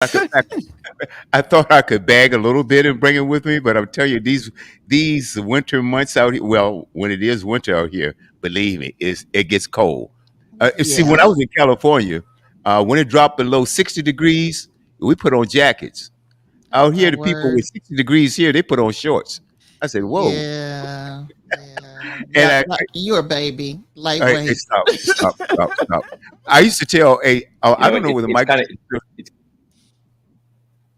I could, I thought I could bag a little bit and bring it with me, but I'm telling you, these winter months out here. Well, when it is winter out here, believe me, it gets cold. See, when Yeah. I was in California, when it dropped below 60 degrees, we put on jackets. Oh Out my here, the people with word. 60 degrees here, they put on shorts. I said, "Whoa!" Yeah. Yeah. And Yeah. You're a baby. Lightweight. stop. I used to tell I don't know whether It's Mike. kind of it's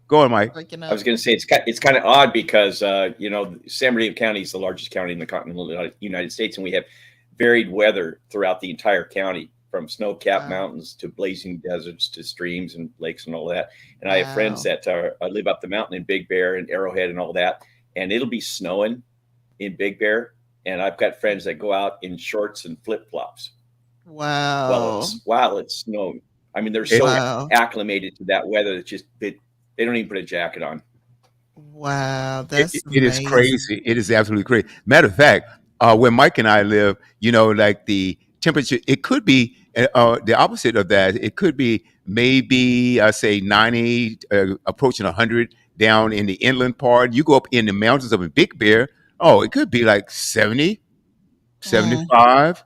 Go on, Mike. Breaking I was up. going to say it's kind of odd because San Bernardino County is the largest county in the continental United States, and we have varied weather throughout the entire county, from snow-capped Wow. mountains to blazing deserts to streams and lakes and all that. And I have friends Wow. that live up the mountain in Big Bear and Arrowhead and all that, and it'll be snowing in Big Bear, and I've got friends that go out in shorts and flip flops Wow. while it's snowing. I mean, they're It, so Wow. acclimated to that weather that they don't even put a jacket on. Wow. it, That's it is amazing. crazy. It is absolutely crazy. Matter of fact, where Mike and I live, like the temperature, it could be the opposite of that. It could be maybe I say 90, approaching 100 down in the inland part. You go up in the mountains of a Big Bear. Oh, it could be like 70, Mm, 75.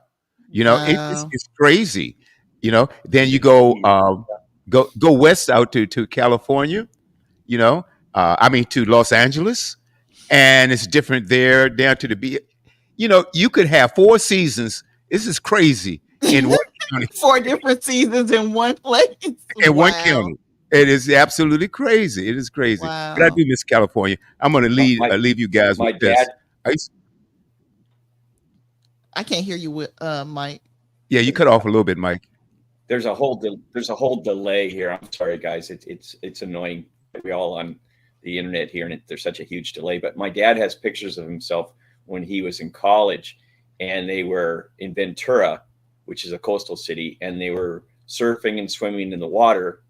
wow. It's crazy. Then you go go west out to California. You know, I mean to Los Angeles, and it's different there down to the beach. You could have four seasons. This is crazy in one county. Four different seasons in one place. In one Wow. county, it is absolutely crazy. It is crazy. But I Wow. do miss California. I'm going to My my, leave you guys with my this. dad. I used, I can't hear you with Mike. yeah, you cut off a little bit, Mike. There's a whole delay here. I'm sorry, guys. It's annoying. We all on the internet here, and there's such a huge delay. But my dad has pictures of himself when he was in college, and they were in Ventura, which is a coastal city, and they were surfing and swimming in the water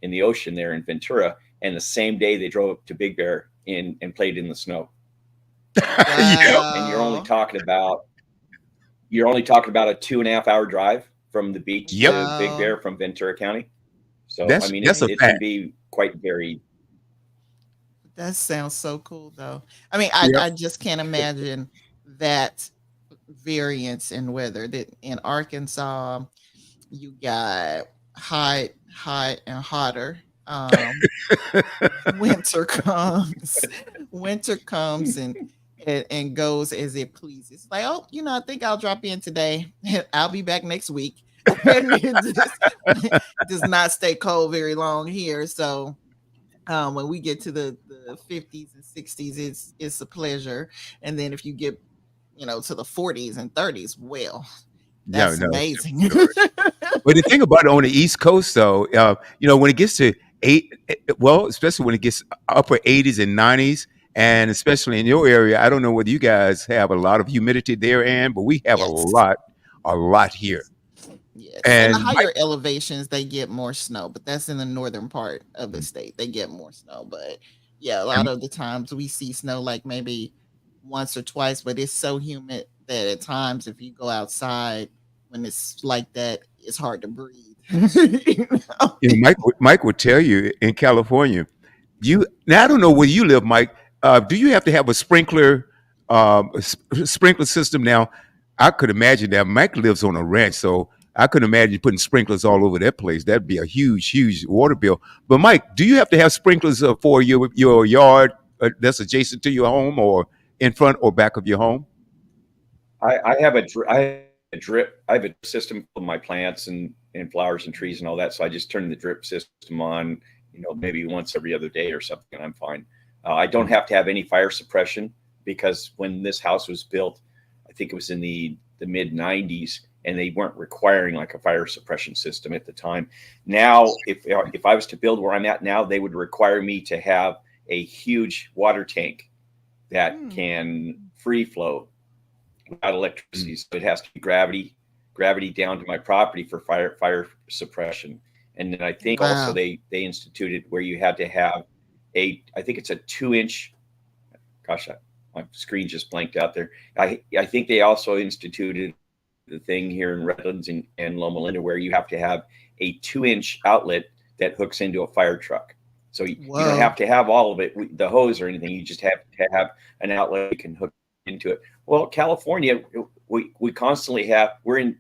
in the ocean there in Ventura. And the same day they drove up to Big Bear in and played in the snow. Yep. And Wow. you're only talking about a 2.5 hour drive from the beach Yep. to Big Wow. Bear from Ventura County. So I mean, That's a it can fact. be quite varied. That sounds so cool though. I mean, Yep. I just can't imagine that variance in weather. That in Arkansas you got hot and hotter. Winter comes, winter comes and goes as it pleases. Like, oh, I think I'll drop in today. I'll be back next week. And it does not stay cold very long here. So when we get to the 50s and 60s, it's a pleasure. And then if you get, to the 40s and 30s, well, Yeah, that's no, amazing. but the thing about it on the East Coast, though, when it gets to well, especially when it gets upper 80s and 90s, and especially in your area, I don't know whether you guys have a lot of humidity there, Ann, but we have Yes. a lot here. Yes. And the And higher elevations, they get more snow, but that's in the northern part of the state. They get more snow. But yeah, a lot of the times we see snow like maybe once or twice, but it's so humid that at times if you go outside when it's like that, it's hard to breathe. You know? Mike would tell you in California, now I don't know where you live, Mike. Do you have to have a sprinkler system now? I could imagine that Mike lives on a ranch, so I could imagine putting sprinklers all over that place. That'd be a huge water bill. But Mike, do you have to have sprinklers for your yard that's adjacent to your home, or in front or back of your home? I have a system for my plants and flowers and trees and all that. So I just turn the drip system on, maybe once every other day or something, and I'm fine. I don't have to have any fire suppression because when this house was built, I think it was in the mid 90s, and they weren't requiring like a fire suppression system at the time. Now, if I was to build where I'm at now, they would require me to have a huge water tank that Hmm. can free flow without electricity. So it has to be gravity down to my property for fire suppression. And then I think also Wow. they instituted where you had to have I think it's a 2 inch. Gosh, my screen just blanked out there. I think they also instituted the thing here in Redlands and Loma Linda where you have to have a 2 inch outlet that hooks into a fire truck. So you don't Whoa. have to have all of it, the hose or anything. You just have to have an outlet you can hook into it. Well, California, we constantly have, we're in,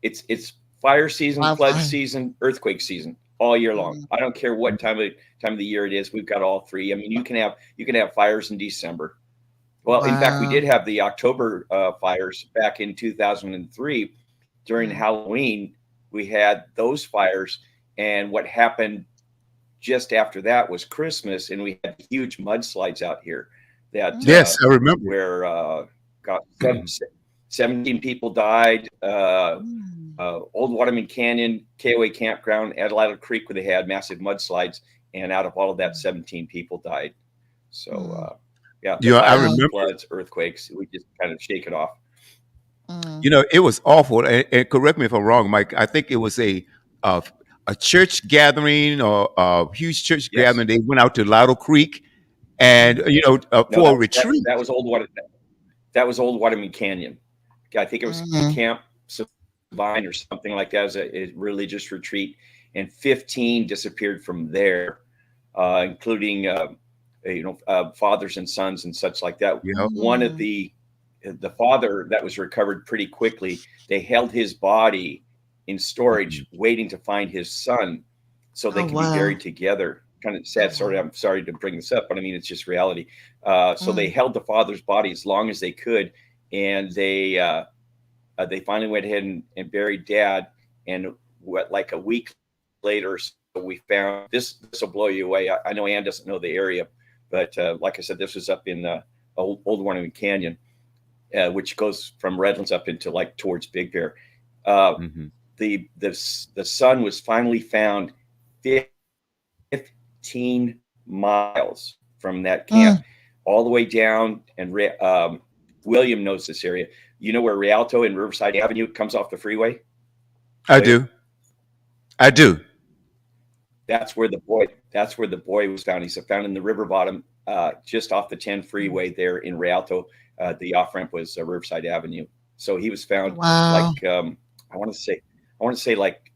it's fire season, flood Wildfire. season, earthquake season all year long. Mm. I don't care what time of the year it is. We've got all three. I mean, you can have fires in December. Well, in fact, we Wow. did have the October fires back in 2003 during Mm. Halloween. We had those fires, and what happened just after that was Christmas, and we had huge mudslides out here that Yes, I remember. where got 17 people died. Mm. Old Waterman Canyon, KOA Campground, Adelaide Creek, where they had massive mudslides, and out of all of that, 17 people died. So, Mm. yeah, the I fires, Wow. remember. floods, earthquakes, we just kind of shake it off. Mm. It was awful. And correct me if I'm wrong, Mike. I think it was uh, a church gathering or a huge church Yes. gathering. They went out to Lido Creek and Mm. No, for a retreat. that was Old Waterman Canyon. I think it was Mm. Camp Sabine or something like that, as a religious retreat, and 15 disappeared from there, including fathers and sons and such like that. You know, One of Mm. the father that was recovered pretty quickly. They held his body in storage, Mhm. waiting to find his son, so they Oh could be wow. buried together. Kind of Oh sad story. wow. I'm sorry to bring this up, but I mean it's just reality. So they Mm. held the father's body as long as they could, and they finally went ahead and buried dad. And like a week later, so we found this. This will blow you away. I know Ann doesn't know the area, but like I said, this was up in Old Waterman Canyon, which goes from Redlands up into like towards Big Bear. Uh, Mhm. the son was finally found 15 miles from that camp, Mm. all the way down. And William knows this area. You know where Rialto and Riverside Avenue comes off the freeway, I William? do. I do. That's where the boy. That's where the boy was found. He's found in the river bottom, just off the 10 Mm. freeway there in Rialto. The off ramp was Riverside Avenue. So he was found Wow. like I want to say, like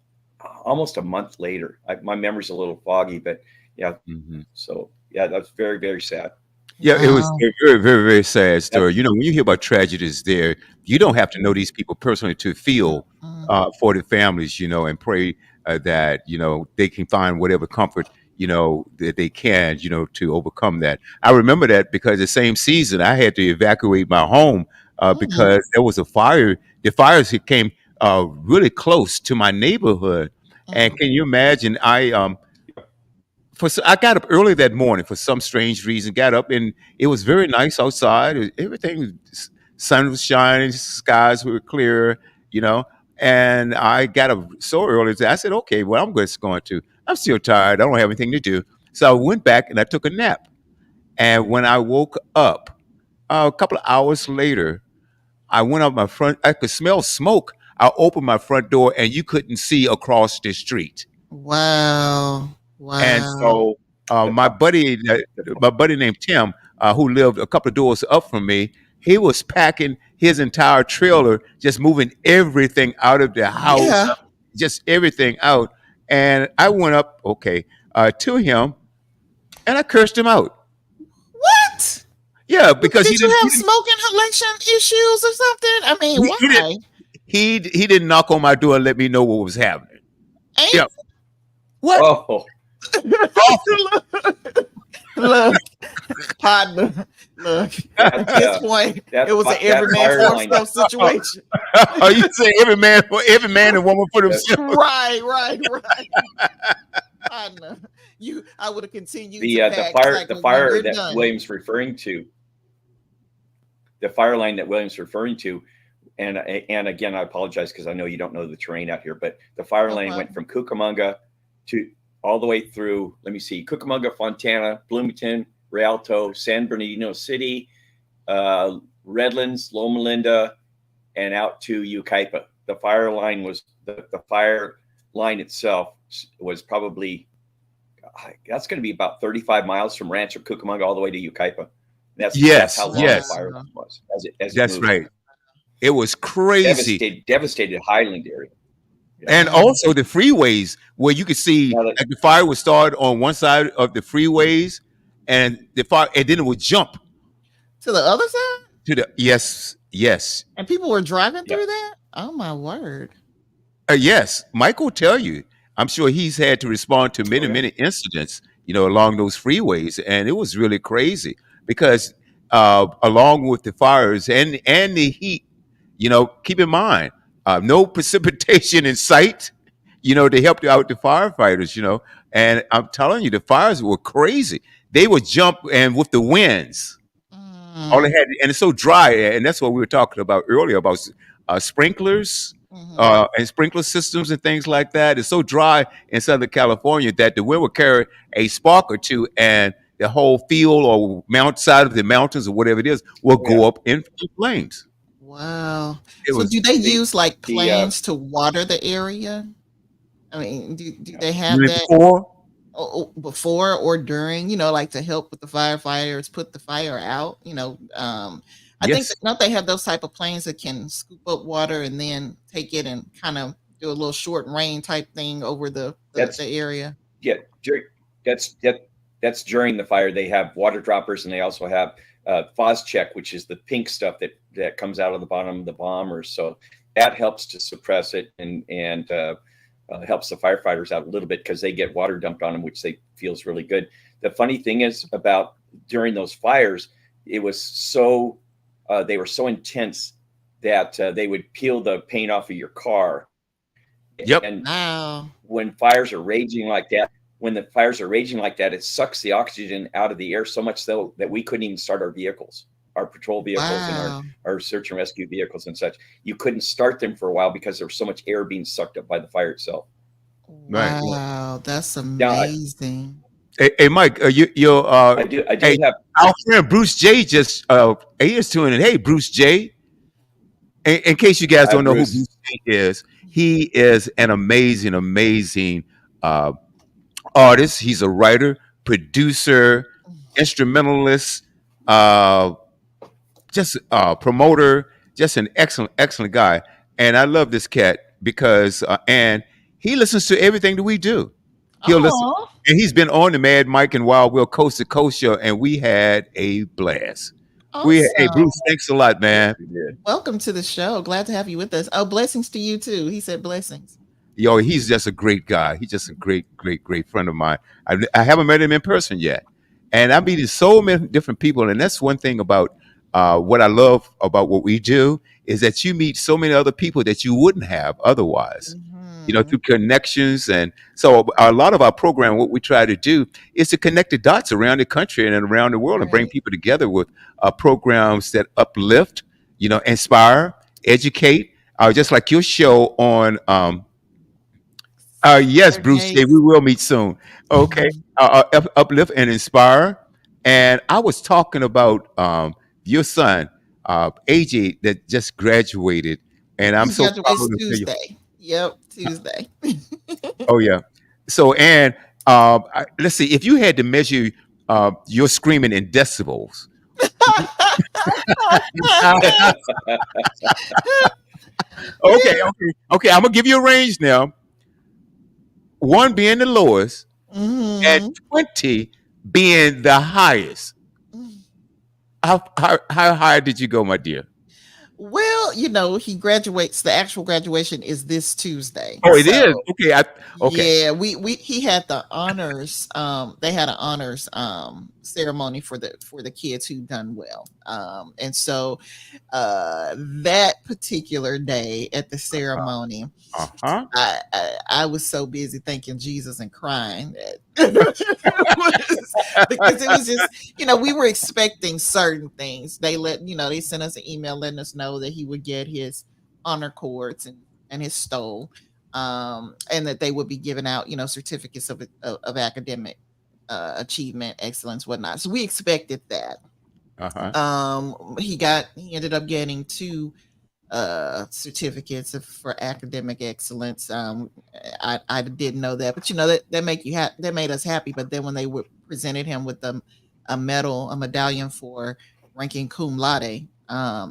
almost a month later. My memory's a little foggy, but yeah. Mhm. So yeah, that's very very sad. Yeah, it was Wow. a very, very, very sad That's story. When you hear about tragedies there, you don't have to know Mm. these people personally to feel Mm. for the families, and pray that they can find whatever comfort that they can, to overcome that. I remember that because the same season I had to evacuate my home Mm. because there was a fire. The fires had came really close to my neighborhood, and Mm. can you imagine? I got up early that morning for some strange reason. Got up and it was very nice outside. Everything, sun was shining, skies were clear, you know. And I got up so early. I said, "Okay, well, I'm just going to. I'm still tired. I don't have anything to do." So I went back and I took a nap. And when I woke up a couple of hours later, I went up my front. I could smell smoke. I opened my front door, and you couldn't see across the street. Wow. And Wow. so the my fi- buddy, the my buddy named Tim, who lived a couple of doors up from me, he was packing his entire trailer, just moving everything out of the house, Yeah. just everything out. And I went up, okay, to him, and I cursed him out. What? Yeah, because Did you have smoke inhalation issues or something? I mean, he didn't why? he didn't knock on my door and let me know what was happening. Ain't Yeah, what oh awful. look, partner. Look, at that this point, it was an that every man fire for line. himself situation. Are you saying every man and woman for themselves? Right. Partner. I would have continued to pack. It's like, The well, when fire you're that done. William's referring to, the fire line that William's referring to, and again, I apologize because I know you don't know the terrain out here, but the fire No lane went problem. from Cucamonga to all the way through. Let me see, Cucamonga, Fontana, Bloomington, Rialto, San Bernardino City, Redlands, Loma Linda, and out to Yucaipa. The fire line was the fire line itself was probably that's going to be about 35 miles from Rancho Cucamonga all the way to Yucaipa. That's Yes, how long the yes, fire line was as it that's moved. right. It was crazy. Devastated Highland area. Yeah. And also the freeways where you could see Now that like the fire would start on one side of the freeways, and the fire, and then it would jump To the other side, to the yes, yes. and people were driving yeah. through that. Oh my word! Yes, Mike will tell you. I'm sure he's had to respond to Oh many, yeah. many incidents, along those freeways, and it was really crazy because along with the fires and the heat, keep in mind, no precipitation in sight, to help out the firefighters, and I'm telling you, the fires were crazy. They would jump, and with the winds. All they Mm, had, and it's so dry, and that's what we were talking about earlier about sprinklers mhm. and sprinkler systems and things like that. It's so dry in Southern California that the wind will carry a spark or two, and the whole field or mount side of the mountains or whatever it is will Oh yeah. go up in flames. Wow. It So, was do they The use like the planes to water the area? I mean, do yeah. they you have mean that before. before or during? Like to help with the firefighters put the fire out. I think Yes, that don't they have those type of planes that can scoop up water and then take it and kind of do a little short rain type thing over the That's area. yeah. That's during the fire. They have water droppers, and they also have check, which is the pink stuff that comes out of the bottom of the bombers. So that helps to suppress it and helps the firefighters out a little bit because they get water dumped on them, which they feels really good. The funny thing is about during those fires, it was so they were so intense that they would peel the paint off of your car. And yep, Wow. when fires are raging like that, it sucks the oxygen out of the air so much so that we couldn't even start our vehicles, our patrol vehicles and Wow. our search and rescue vehicles and such. You couldn't start them for a while because there was so much air being sucked up by the fire itself. right. Wow. That's Now, amazing. Hey, Mike, I do hey, have our friend Bruce J just he is tuning in. Hey, Bruce J. In case you guys don't know who Bruce. Bruce J is, he is an amazing, amazing uh, artist. He's a writer, producer, instrumentalist, uh, just promoter, just an excellent, excellent guy. And I love this cat because, and he listens to everything that we do. He'll listen, Oh, and he's been on the Mad Mike and Wild Will Coast to Coast show, and we had a blast. Hey awesome. Bruce, thanks a lot, Yes, man. we did. Welcome to the show. Glad to have you with us. Oh, blessings to you too. He said blessings. Yo, he's just a great guy. He's just a great, great, great friend of mine. I haven't met him in person yet, and I'm meeting so many different people. And that's one thing about what I love about what we do is that you meet so many other people that you wouldn't have otherwise. Hmm. Through connections, and so a lot of our program, what we try to do is to connect the dots around the country and around the world, and bring Right. people together with programs that uplift, inspire, educate. Just like your show on yes, Bruce J. We Saturdays. will meet soon. Okay. Uplift and inspire. And I was talking about your son, AJ, that just graduated. And I'm He so proud graduates to tell you. Tuesday. Yep, Tuesday. Oh, yeah. So, and let's see, if you had to measure your screaming in decibels. Okay, okay, okay. I'm going to give you a range now. One being the lowest, and Hmm. 20 being the highest. How high did you go, my dear? Well, he graduates. The actual graduation is this Tuesday. Oh, it is. So Okay. Okay. yeah, we he had the honors. They had an honors ceremony for the kids who done well. And so that particular day at the ceremony, Uh-huh. I was so busy thanking Jesus and crying that because it was just we were expecting certain things. They sent us an email letting us know that he would get his honor cords and his stole, and that they would be giving out certificates of academic achievement, excellence, whatnot. So we expected that. Uh-huh. He ended up getting two certificates for academic excellence. I didn't know that, but that made us happy. But then when they presented him with a medallion for ranking cum laude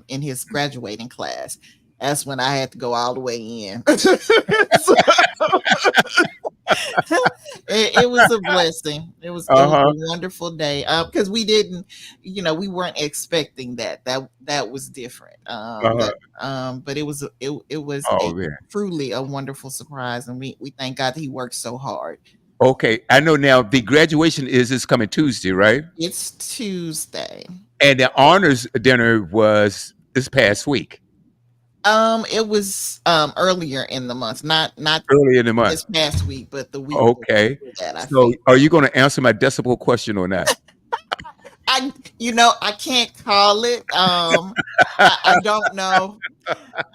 in his graduating class, That's when I had to go all the way in. So, it was a blessing. It was a Uh-huh. wonderful day because we didn't, we weren't expecting that. That was different. Uh-huh. But it was Oh a man. truly a wonderful surprise, and we thank God that he worked so hard. Okay. I know now the graduation is this coming Tuesday, right? It's Tuesday. And the honors dinner was this past week, It was earlier in the month, not early in the month. this past week, but the week Okay. before that, I So think. are you going to answer my decibel question or not? I can't call it. I don't know.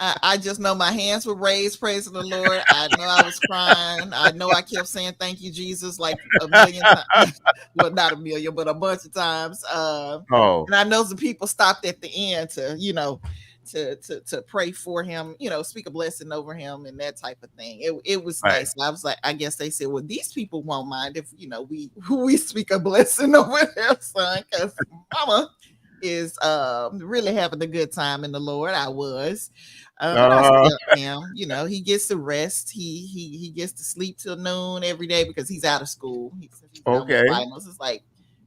I just know my hands were raised, praising the Lord. I know I was crying. I know I kept saying thank you, Jesus, like a million times. Well, not a million, but a bunch of times. Oh, And I know some people stopped at the end to, to pray for him, speak a blessing over him and that type of thing. It was right. nice. I was like, I guess they said, well, these people won't mind if we speak a blessing over their son, because mama is really having a good time in the Lord. I was. And I Uh, still am. He gets to rest. He gets to sleep till noon every day because he's out of school. Since he's done with okay. finals, it's like,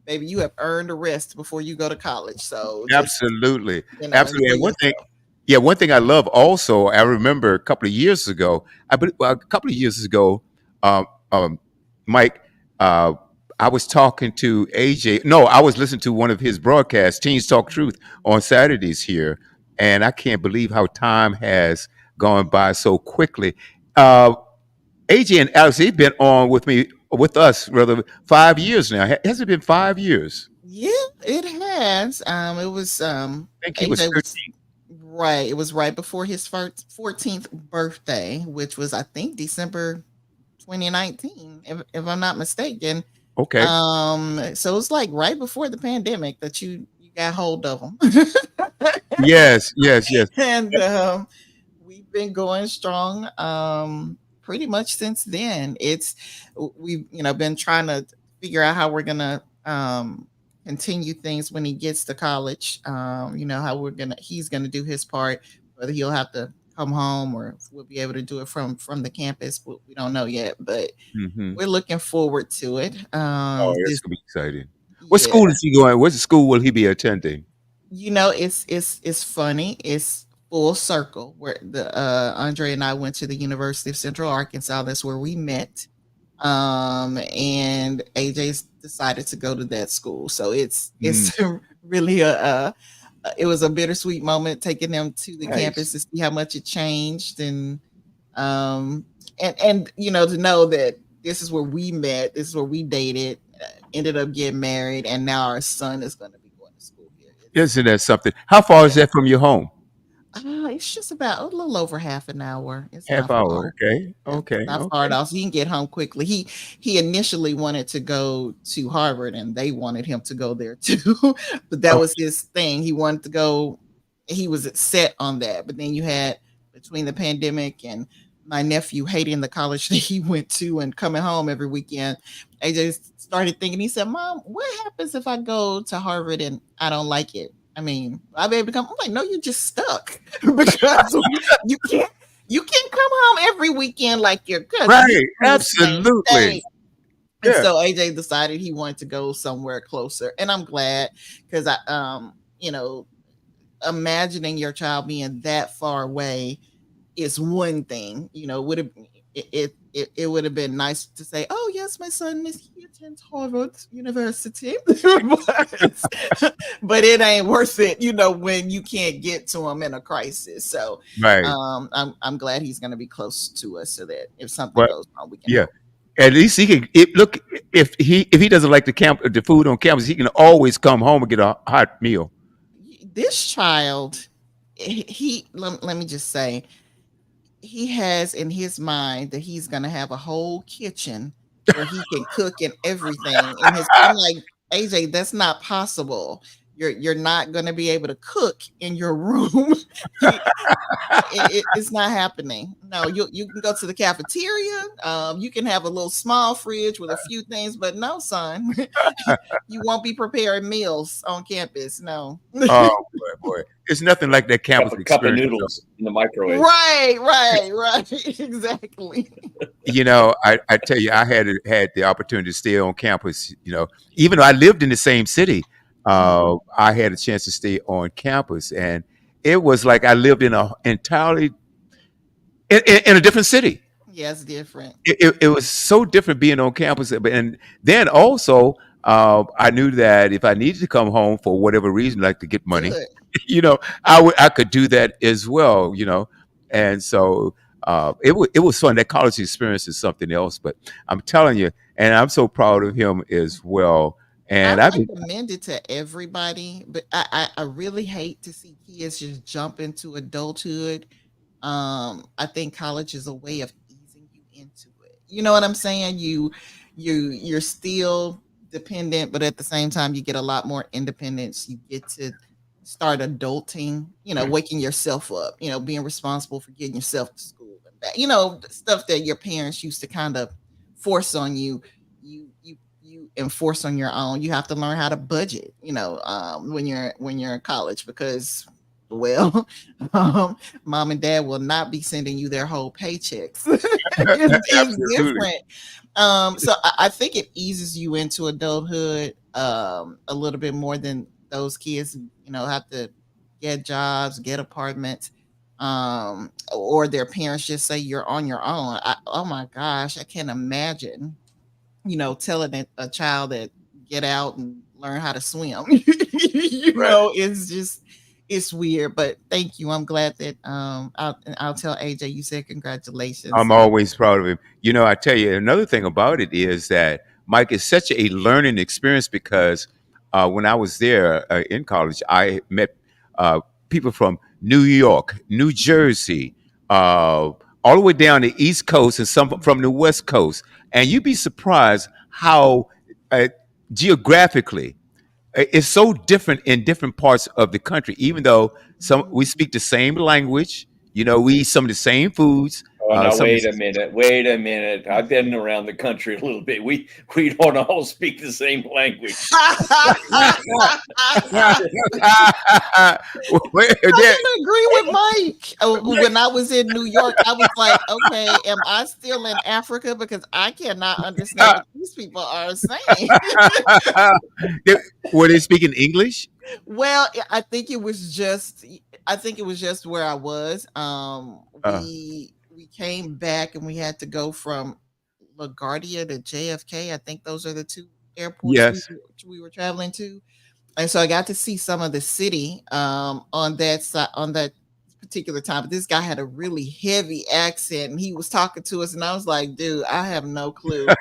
baby, you have earned a rest before you go to college. So just Absolutely. enjoy Absolutely. And one thing, yourself. yeah, one thing I love also, I remember a couple of years ago, a couple of years ago, um, um, Mike, uh, I was talking to AJ. No, I was listening to one of his broadcasts, Teens Talk Truth, on Saturdays here, and I can't believe how time has gone by so quickly. Uh, AJ and Alex, they've been on with us, rather, 5 years now. Has it been 5 years? Yeah, it has. It was I think he was AJ was 13. right. It was right before his first 14th birthday, which was I think December 2019, if I'm not mistaken. Okay. So it's like right before the pandemic that you got hold of them. Yes, yes, yes. And we've been going strong pretty much since then. We've been trying to figure out how we're gonna continue things when he gets to college. How he's gonna do his part, whether he'll have to come home or if we'll be able to do it from the campus. We don't know yet, but Hmm. we're looking forward to it. Oh, that's This gonna be exciting. What Yeah, school is he going? What school will he be attending? it's funny. It's full circle where the Andre and I went to the University of Central Arkansas. That's where we met. And AJ's decided to go to that school. So Mm, it's really it was a bittersweet moment taking them to the campus Nice. to see how much it changed, um and to know that this is where we met, this is where we dated, ended up getting married, and now our son is going to be going to school here. isn't that something? How far is that from your home? It's just about a little over half an hour. It's Half not hour. far. Okay. Yeah, Okay. not far at Okay. all. So he can get home quickly. He initially wanted to go to Harvard, and they wanted him to go there too. But that Oh, was his thing. He wanted to go. He was set on that. But then you had, between the pandemic and my nephew hating the college that he went to and coming home every weekend, AJ started thinking. He said, "Mom, what happens if I go to Harvard and I don't like it? I mean, I'll be able to come." I'm like, "No, you're just stuck because you can't come home every weekend like your cousin. He's right. in the same Absolutely. state." And Yeah. so AJ decided he wanted to go somewhere closer. And I'm glad, because you know, imagining your child being that far away is one thing. Would have it would have been nice to say, "Oh yes, my son is he attends Harvard University," but it ain't worth it, when you can't get to him in a crisis. So, Right. I'm glad he's going to be close to us, so that if something But goes wrong, we can yeah, help. at least he can look. If he doesn't like the food on campus, he can always come home and get a hot meal. This child, let me just say, he has in his mind that he's gonna have a whole kitchen where he can cook and everything in his. I'm like, AJ, that's not possible. you're not going to be able to cook in your room. It's not happening. No, you can go to the cafeteria. You can have a little small fridge with a few things, but no, son, you won't be preparing meals on campus. No. Oh boy. It's nothing like that campus Cup of experience. noodles in the microwave. Right. Exactly. I tell you, I had the opportunity to stay on campus. Even though I lived in the same city, I had a chance to stay on campus, and it was like I lived in a entirely in a different city. Yeah, it's different. It was so different being on campus, and then also I knew that if I needed to come home for whatever reason, like to get money, Good. I could do that as well. And so it was fun. That college experience is something else. But I'm telling you, and I'm so proud of him as well. I And I've been recommend it to everybody, but I really hate to see kids just jump into adulthood. I think college is a way of easing you into it. You know what I'm saying? You're still dependent, but at the same time, you get a lot more independence. You get to start adulting, waking yourself up, being responsible for getting yourself to school and back. Stuff that your parents used to kind of force on you. You enforce on your own. You have to learn how to budget, when you're in college because well, mom and dad will not be sending you their whole paychecks. It's absolutely. different. So I think it eases you into adulthood a little bit more than those kids, have to get jobs, get apartments, or their parents just say you're on your own. Oh my gosh, I can't imagine, telling a child that get out and learn how to swim. Right. It's weird, but thank you. I'm glad that I'll tell AJ you said congratulations. I'm always proud of him. I tell you, another thing about it is that Mike is such a learning experience because when I was there in college, I met people from New York, New Jersey, all the way down the East Coast, and some from the West Coast. And you'd be surprised how uh, geographically it's so different in different parts of the country. Even though some we speak the same language, we eat some of the same foods. Oh, now Some of wait a minute. Wait a minute. I've been around the country a little bit. We don't all speak the same language. I can agree with Mike. When I was in New York, I was like, okay, am I still in Africa? Because I cannot understand what these people are saying. Were they speaking English? Well, I think it was just where I was. Uh, We came back and we had to go from LaGuardia to JFK. I think those are the two airports yes. we were traveling to. And so I got to see some of the city on that side on that particular time. But this guy had a really heavy accent, and he was talking to us, and I was like, "Dude, I have no clue."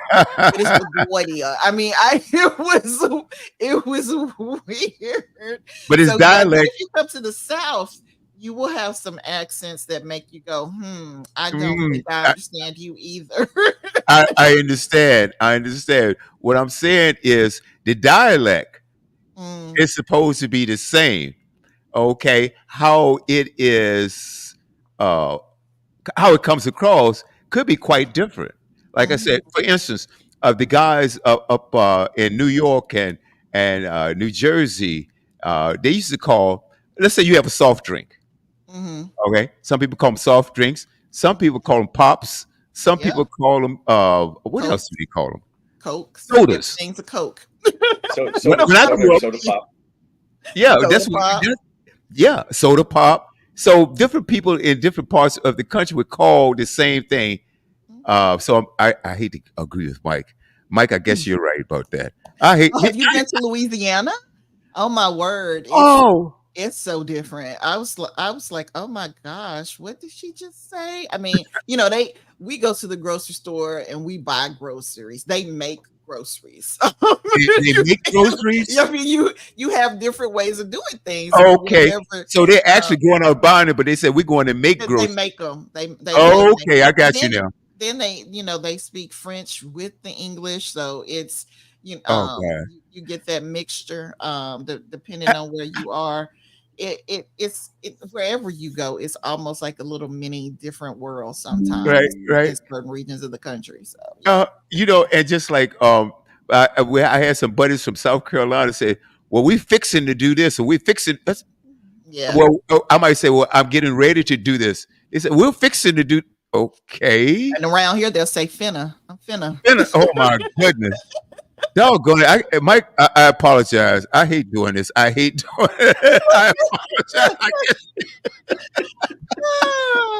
It is LaGuardia. I mean, it was weird. But his So yeah, but dialect. if you come to the South, you will have some accents that make you go, I don't mm, think I understand you either. I understand. I understand. What I'm saying is the dialect Mm, is supposed to be the same. Okay, how it is, uh, how it comes across could be quite different. Like I said, mhm, for instance, the guys up in New York and New Jersey, they used to call. Let's say you have a soft drink. mhm. Okay, some people call them soft drinks. Some people call them pops. Some Yeah, people call them. What else Coke, do they call them? Cokes. Sodas. Everything's a Coke. When I Soda, grew up, soda pop. yeah, Soda that's what. pop. Yeah, soda pop. So different people in different parts of the country would call the same thing. So I hate to agree with Mike. Mike, I guess you're right about that. I hate. Oh, have you been to Louisiana? Oh my word, Oh, it's so different. I was like, oh my gosh, what did she just say? I mean, we go to the grocery store and we buy groceries. They make groceries. they make groceries. I mean, you have different ways of doing things, but Okay, whatever. so they're Uh, actually going out buying it, but they said we're going to make they groceries. make them. They make them. Okay, I And got you now. then they speak French with the English, so it's Oh God. You get that mixture. Depending on where you are, wherever you go, it's almost like a little mini different world Right, sometimes right. in certain regions of the country. So yeah, And just like where I had some buddies from South Carolina say, "Well, we fixing to do this, or we fixing." yeah. Well, I might say, "Well, I'm getting ready to do this." They said, "We're fixing to do." Okay. And around here they'll say finna. I'm finna. Oh my goodness. Doggone it. Mike, I apologize. I hate doing this. I hate doing it. I apologize.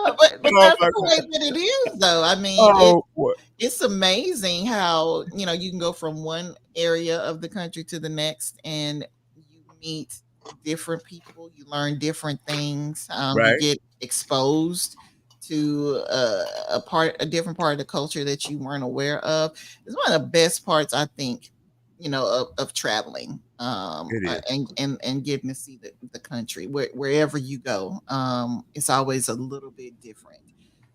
But Oh that's my the way God. that it is, though. I mean, Oh boy. it's amazing how you can go from one area of the country to the next, and you meet different people. You learn different things. You Right. get exposed to a different part of the culture that you weren't aware of. It's one of the best parts, I think, of traveling, It is. and getting to see the country wherever you go. It's always a little bit different,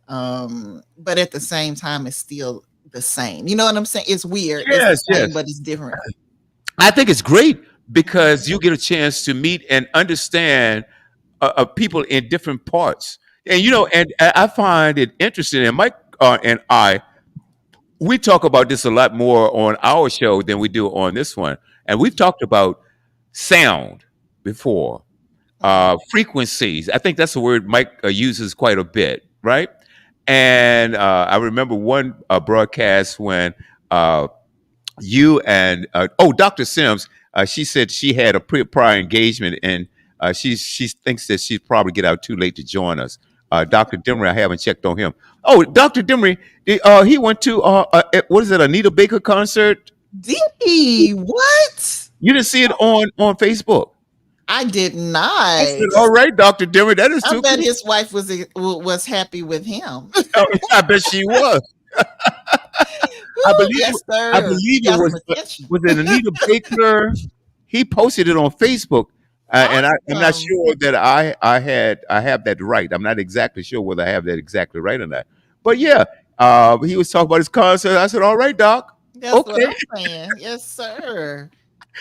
but at the same time it's still the same. You know what I'm saying? It's weird. It's the Yes, same, yes. but it's different. I think it's great Mhm. because you get a chance to meet and understand people in different parts. And and I find it interesting. And Mike and I, we talk about this a lot more on our show than we do on this one. And we've talked about sound before, Mhm. frequencies. I think that's a word Mike uses quite a bit, right? And I remember one broadcast when you and Dr. Sims, she said she had a prior engagement, and she thinks that she'd probably get out too late to join us. Dr. Demery, I haven't checked on him. Oh, Dr. Demery, he went to what is it, Anita Baker concert? Did he? What? You didn't see it on Facebook. I did I said, not. all right, Dr. Demery, that is I too bet cool. his wife was happy with him. Oh, I bet she was. I Woo, believe yes, I sir. He believe it got some attention. was it Anita Baker. He posted it on Facebook, and I'm not Awesome. sure that I have that right. I'm not exactly sure whether I have that exactly right or not. But yeah, he was talking about his concert. I said, "All right, Doc. That's what Okay, I'm saying. Yes, sir.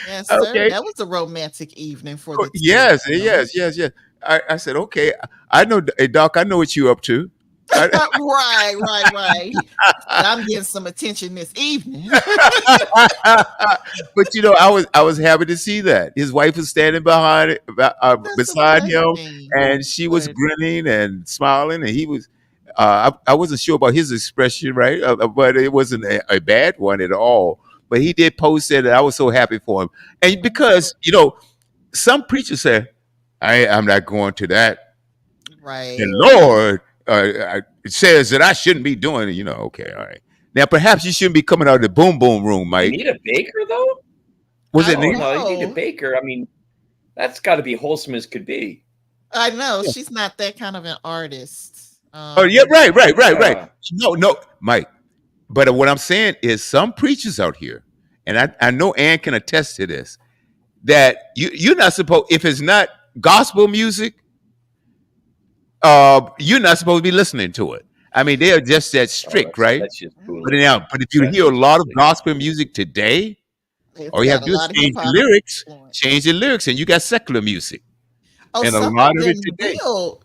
Yes, sir. okay, That was a romantic evening for the two of yes, them. yes, yes, yes." I said, "Okay, I know, hey, Doc. I know what you're up to." I- Right, right, right. He said, I'm getting some attention this evening. but I was happy to see that his wife was standing That's a beside him, blessing. and she was But grinning and smiling, and he was. I wasn't sure about his expression, right? But it wasn't a bad one at all. But he did post it, and I was so happy for him. And because some preachers say, I'm not going to that. The right. Lord it says that I shouldn't be doing it. Okay, all right. Now, perhaps you shouldn't be coming out of the boom boom room, Mike. Anita Baker, though? Was I it Oh Nate? no, Anita know. Baker. I mean, that's got to be wholesome as could be. I know. Yeah. She's not that kind of an artist. Oh, yeah, right, right, right, right. Yeah. No, no, Mike. But what I'm saying is some preachers out here, and I know Ann can attest to this, that you're not supposed, if it's not gospel music, you're not supposed to be listening to it. I mean, they're just that Oh, strict, right? that's just Mhm. foolish. But if you That's hear a just lot of foolish. gospel music today, It's all you have got to a do is lot of hip hop change influence. the lyrics, and you got secular music, Oh, and a some lot of of it them today. will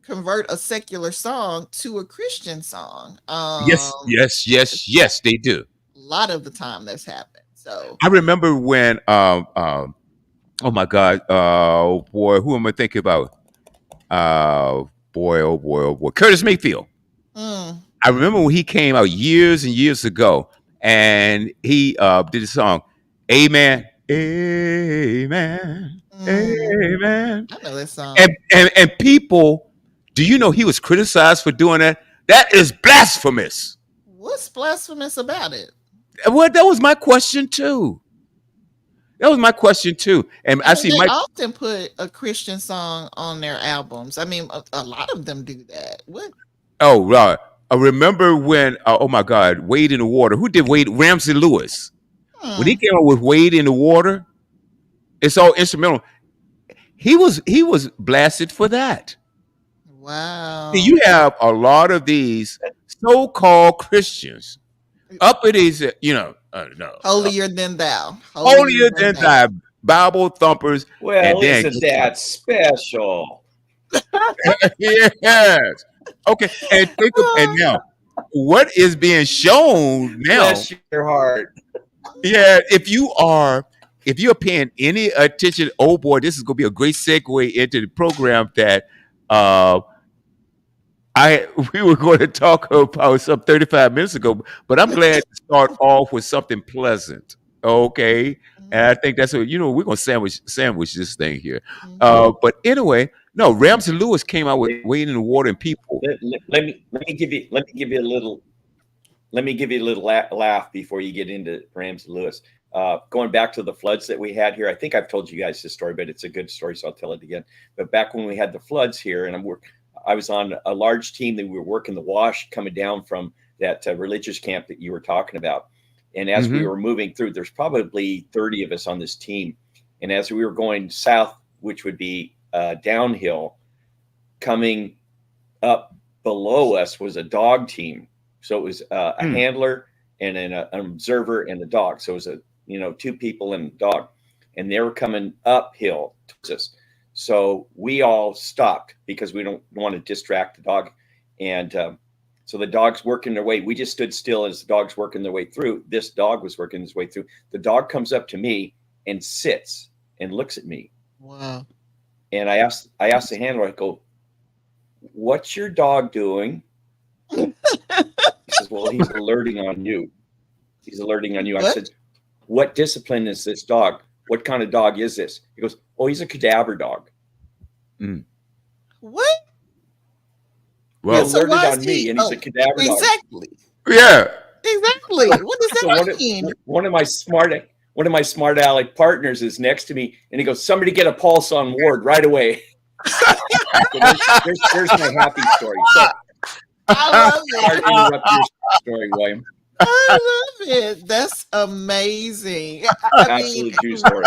convert a secular song to a Christian song. Yes, yes, yes, A yes, they do. lot of the time that's happened. So I remember when, oh my God, oh boy, who am I thinking about? Boy, oh boy, oh boy, Curtis Mayfield. mm, I remember when he came out years and years ago, and he did a song, "Amen, Amen, mm, Amen," I know that and song. people, do you know he was criticized for doing that? That is blasphemous. What's blasphemous about it? Well, that was my question too. That was my question too. And I I mean, see they Mike. often put a Christian song on their albums. I mean, a lot of them do that. What? Oh, right. I remember when. Oh my God, Wade in the Water. Who did Wade? Ramsey Lewis. When he Hmm. came out with Wade in the Water, it's all instrumental. He was blasted for that. See, Wow. you have a lot of these so-called Christians up at these, no. Holier than thou. Holier Holier than than thou. thy Bible thumpers, and Well, then isn't that special? yes. Okay, and think of and now what is being shown now. Bless your heart. Yeah, if you're paying any attention, oh boy, this is gonna be a great segue into the program that uh I we were going to talk about some 35 minutes ago, but I'm glad to start off with something pleasant. Okay. And I Mhm, think that's what we're gonna sandwich this thing here. mhm. But anyway, no, Ramsey Lewis came out with Let, Wade in the Water and People. let me give you a little laugh before you get into Ramsey Lewis. Going back to the floods that we had here, I think I've told you guys this story, but it's a good story, so I'll tell it again. But back when we had the floods here, and I was on a large team that we were working the wash coming down from that religious camp that you were talking about. And as we Hmm. were moving through, there's probably 30 of us on this team. And as we were going south, which would be downhill, coming up below us was a dog team. So it was a Mm, handler and an observer and the dog. So it was two people and a dog, and they were coming uphill towards us. So we all stopped because we don't want to distract the dog. And so the dog's working their way. We just stood still as the dog's working their way through. This dog was working his way through. The dog comes up to me and sits and looks at me. Wow. And I asked the handler, I go, "What's your dog doing?" He says, "Well, he's alerting on you. He's alerting on you." I What? said, "What discipline is this dog? What kind of dog is this?" He goes, "Oh, he's a cadaver dog." mm. What? He Well, So alerted why is on me, he? and he's a Oh, cadaver dog. exactly. yeah. Exactly. What does So that mean? one of my smart aleck partners is next to me, and he goes, "Somebody get a pulse on Ward right away." So there's my happy story. So I love sorry to it. interrupt your story, William. I love it. That's amazing. I mean, Absolute true story.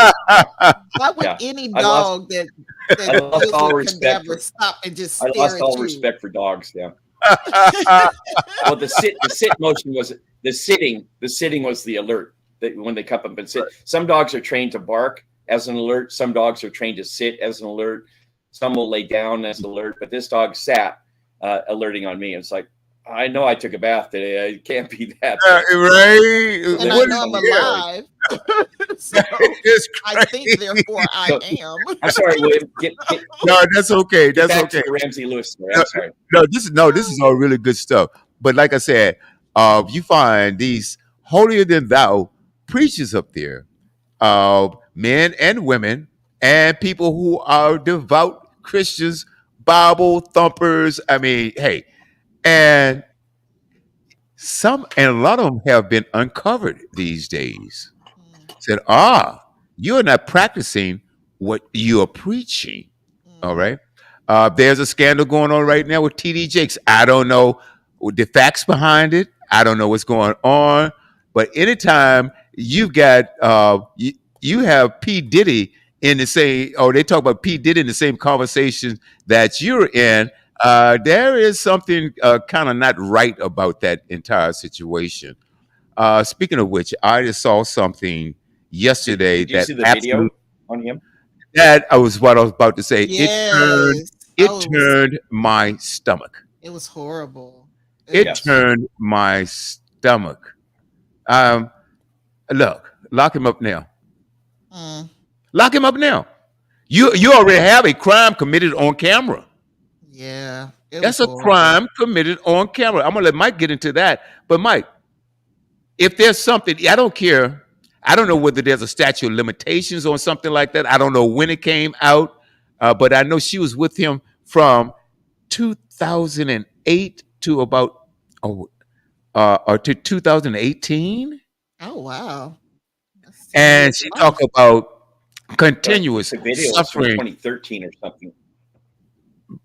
why would Yeah, any I lost dog that I lost deals all with respect cadaver for stop and just I stare lost at all you? respect for dogs. Yeah. Well, the sit motion was the sitting. The sitting was the alert. That when they come up and sit. Some dogs are trained to bark as an alert. Some dogs are trained to sit as an alert. Some will lay down as an alert. But this dog sat, alerting on me. It's like, I know I took a bath today. It can't be that. Right. So And there's I What my know is I'm funny yeah? story. alive. So It's I think, crazy. therefore, I So am. I'm sorry, William. No, that's okay. Get That's back to okay. the Ramsey Lewis story. No, I'm sorry. no, this is all really good stuff. But like I said, you find these holier than thou preachers up there, men and women, and people who are devout Christians, Bible thumpers. I mean, hey, and and a lot of them have been uncovered these days. Mm, Said, you're not practicing what you are preaching. All mm, right. There's a scandal going on right now with TD Jakes. I don't know the facts behind it. I don't know what's going on. But anytime you've got you have P Diddy in the same, or they talk about P Diddy in the same conversation that you're in, there is something kind of not right about that entire situation. Speaking of which, I just saw something yesterday Did you that see the absolutely video on him? that I was what I was about to say. yes. It Oh, turned my stomach. it was horrible. It It was. Yes. turned my stomach. Um, look, lock him up now. Mm, Lock him up now. You already have a crime committed on camera. yeah, it was That's a horrible. crime committed on camera. I'm gonna let Mike get into that. But Mike, if there's something, I don't care. I don't know whether there's a statute of limitations on something like that. I don't know when it came out, but I know she was with him from 2008 to about oh, or to 2018, Oh wow, that's 10 years and she of talked life. about The, continuous the video was from suffering. 2013 or something,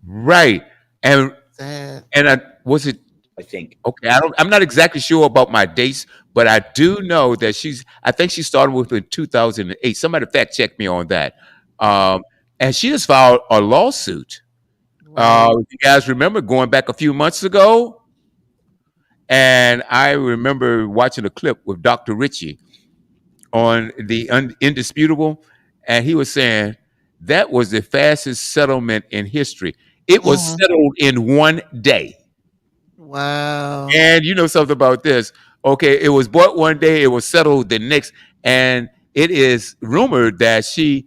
Right, and Sad. I was it I think. okay. I'm not exactly sure about my dates, but I do know that I think she started with in 2008. Somebody fact check me on that. Um, and she just filed a lawsuit. Right. If you guys remember going back a few months ago, And I remember watching a clip with Dr. Ritchie on the Indisputable, and he was saying that was the fastest settlement in history. It was Mhm. settled in 1 day. Wow. And you know something about this. Okay, it was bought 1 day, it was settled the next, and it is rumored that she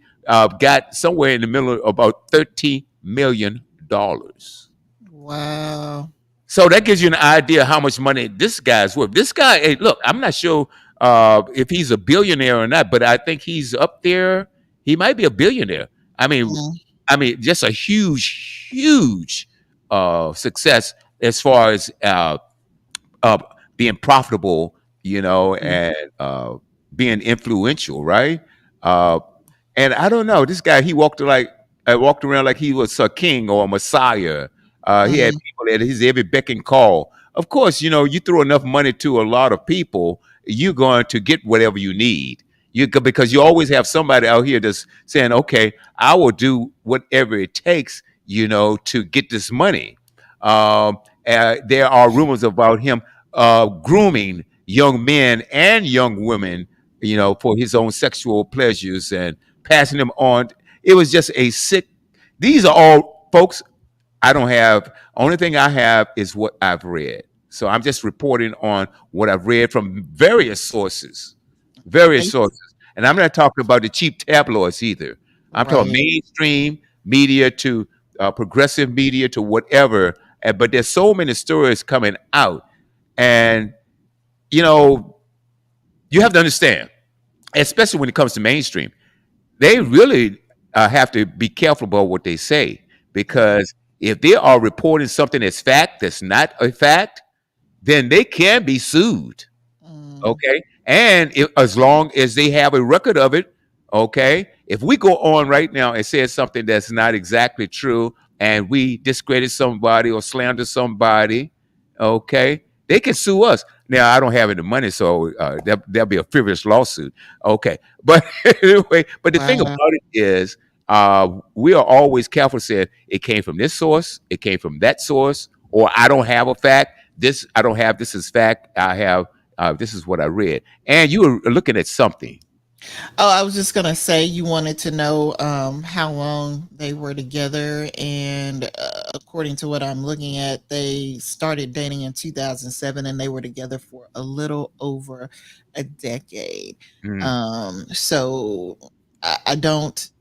got somewhere in the middle of about $30 million. Wow. So that gives you an idea how much money this guy's worth. This guy, hey, look, I'm not sure if he's a billionaire or not, but I think he's up there. He might be a billionaire. I mean, Mhm. just a huge success as far as uh, being profitable, Mhm. and being influential, right? Uh, and I don't know, this guy, he walked around like he was a king or a messiah. He had Mhm. people at his every beck and call. Of course, you throw enough money to a lot of people, you're going to get whatever you need. Because you always have somebody out here that's saying, "Okay, I will do whatever it takes, to get this money." There are rumors about him grooming young men and young women, for his own sexual pleasures and passing them on. It was just a sick. These are all folks. I don't have. Only thing I have is what I've read. So I'm just reporting on what I've read from various Bas- sources, and I'm not talking about the cheap tabloids either. I'm talking Right. mainstream media to progressive media to whatever. But there's so many stories coming out, and you know, you have to understand, especially when it comes to mainstream, they really have to be careful about what they say, Yeah. because if they are reporting something that's fact that's not a fact, then they can be sued. Mm. Okay. And as long as they have a record of it, okay. If we go on right now and say something that's not exactly true, and we discredit somebody or slander somebody, okay, they can sue us. Now, I don't have any money, so there'll be a frivolous lawsuit. Okay. But anyway, but the thing about Wow. it is, we are always careful saying it came from this source, it came from that source, or I don't have a fact. I don't have this as fact. I have this is what I read. And you were looking at something. Oh, I was just gonna say you wanted to know how long they were together, and according to what I'm looking at, they started dating in 2007, and they were together for a little over a decade. Mm, So I don't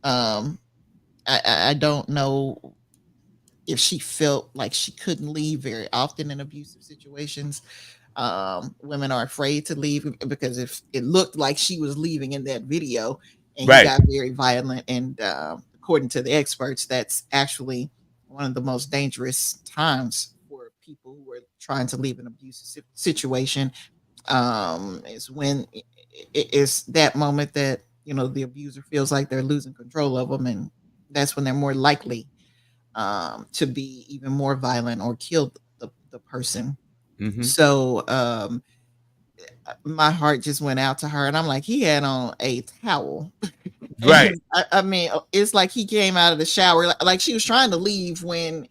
I don't know if she felt like she couldn't leave very often in abusive situations. Women are afraid to leave because if it looked like she was leaving in that video and he right. got very violent, and according to the experts, that's actually one of the most dangerous times for people who are trying to leave an abusive situation. Is when it's that moment that the abuser feels like they're losing control of them, and that's when they're more likely to be even more violent or kill the person. Hmm. So my heart just went out to her, and I'm like, he had on a towel. Right. And I mean, it's like he came out of the shower, like she was trying to leave when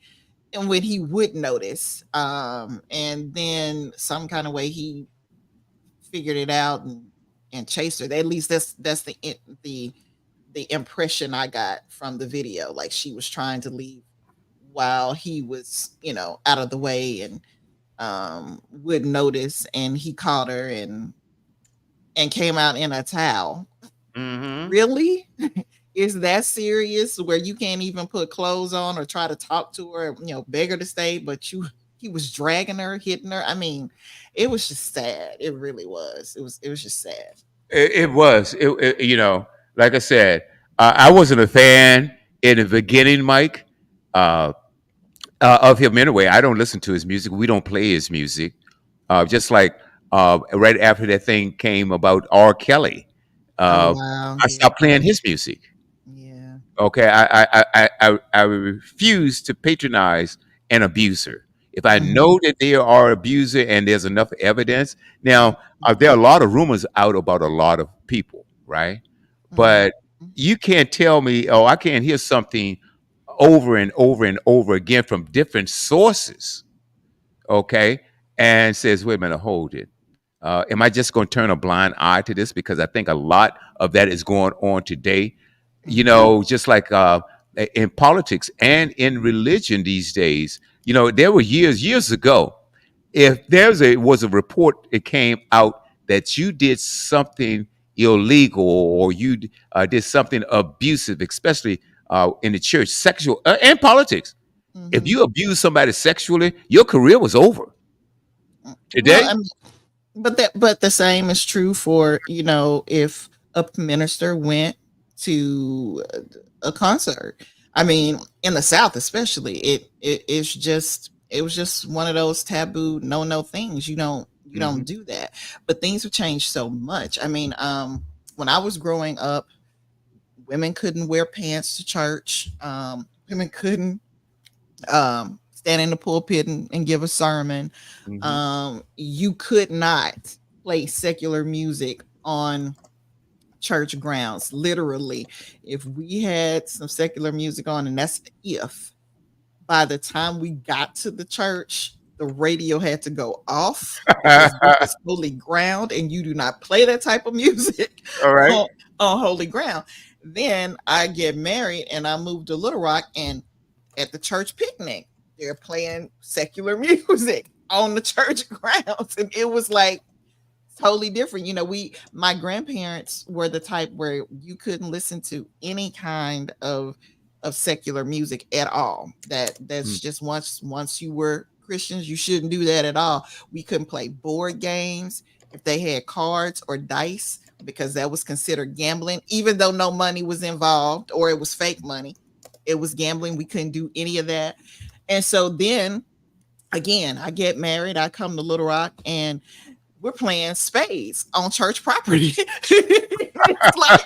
he would notice, and then some kind of way he figured it out and chased her. At least that's the impression I got from the video. Like she was trying to leave while he was, out of the way, and would notice, and he caught her and came out in a towel. Hmm. Really? Is that serious where you can't even put clothes on or try to talk to her, beg her to stay, but he was dragging her, hitting her. I mean, it was just sad. It really was. It was just sad. It was. Like I said, I wasn't a fan in the beginning, Mike, uh, of him anyway. I don't listen to his music. We don't play his music. Just like right after that thing came about R. Kelly, Oh uh, wow. I Yeah. stopped playing his music. Yeah. Okay, I refuse to patronize an abuser. If I Mhm. know that they are an abuser and there's enough evidence, now there Mhm. are a lot of rumors out about a lot of people, right? Mhm. But you can't tell me, oh, I can't hear something over and over and over again from different sources, okay? and says, "Wait a minute, hold it. Am I just going to turn a blind eye to this? Because I think a lot of that is going on today. Mm-hmm. Just like in politics and in religion these days. There were years ago. If was a report that came out that you did something illegal or you did something abusive, especially in the church, sexual and politics. If Mm-hmm. you abuse somebody sexually, your career was over. Well, Today, I mean, but the same is true for, if a minister went to a concert. I mean, in the South especially, it was just one of those taboo no things. You don't hmm do that. But things have changed so much. I mean, when I was growing up, women couldn't wear pants to church. Women couldn't stand in the pulpit and give a sermon. hmm You could not play secular music on church grounds. Literally, if we had some secular music on, and that's if by the time we got to the church, the radio had to go off because this is holy ground and you do not play that type of music all right. on, on holy ground. Then I get married and I moved to Little Rock, and at the church picnic, they're playing secular music on the church grounds. And it was like totally different. My grandparents were the type where you couldn't listen to any kind of secular music at all. That's Mm. just once you were Christians, you shouldn't do that at all. We couldn't play board games if they had cards or dice because that was considered gambling, even though no money was involved or it was fake money. It was gambling. We couldn't do any of that. And so then again, I get married, I come to Little Rock, and we're playing spades on church property. It's like,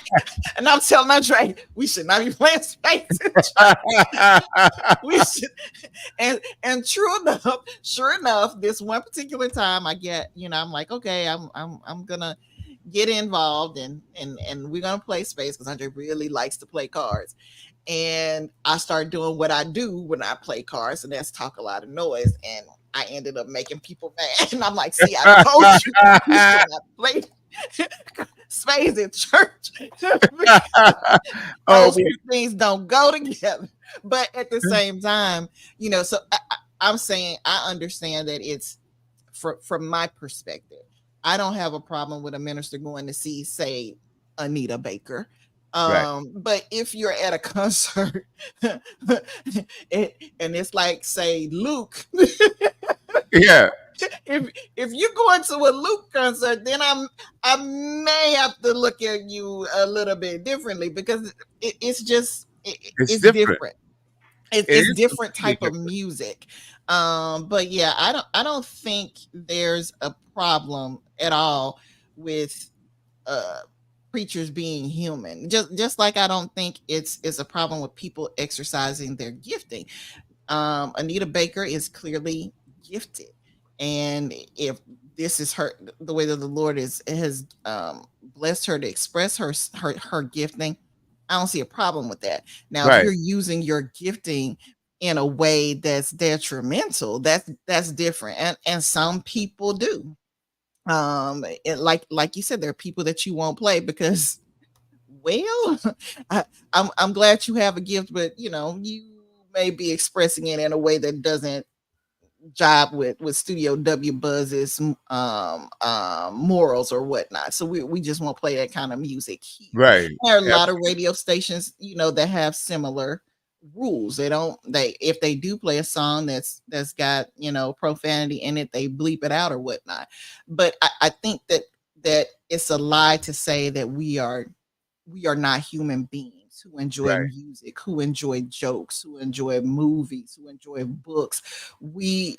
and I'm telling Andre, we should not be playing spades in church. We should, and sure enough, this one particular time, I'm like, okay, I'm gonna get involved, and we're gonna play spades because Andre really likes to play cards. And I started doing what I do when I play cards, and that's talk a lot of noise. And I ended up making people mad. And I'm like, see, I told you we should not play spades in church. Oh, Those two things don't go together. But at the same time, so I'm saying I understand that it's from my perspective. I don't have a problem with a minister going to see, say, Anita Baker. right. But if you're at a concert and it's like, say, Luke, Yeah. if you're going to a Luke concert, then I may have to look at you a little bit differently because it's just It's it's different. different. It It's is different completely type of different. music. But yeah, I don't think there's a problem at all with uh preachers being human. Just like I don't think it's a problem with people exercising their gifting. Anita Baker is clearly gifted, and if this is the way that the Lord has blessed her to express her gifting, I don't see a problem with that. Now, if Right. you're using your gifting in a way that's detrimental, that's different, and some people do. Like you said, there are people that you won't play because, well, I'm glad you have a gift, but you may be expressing it in a way that doesn't jive with Studio W Buzz's morals or whatnot. So we just won't play that kind of music here. Right. There are a lot of Absolutely. radio stations, that have similar rules. They if they do play a song that's got, profanity in it, they bleep it out or whatnot. But I think that it's a lie to say that we are not human beings who enjoy Right. music, who enjoy jokes, who enjoy movies, who enjoy books. We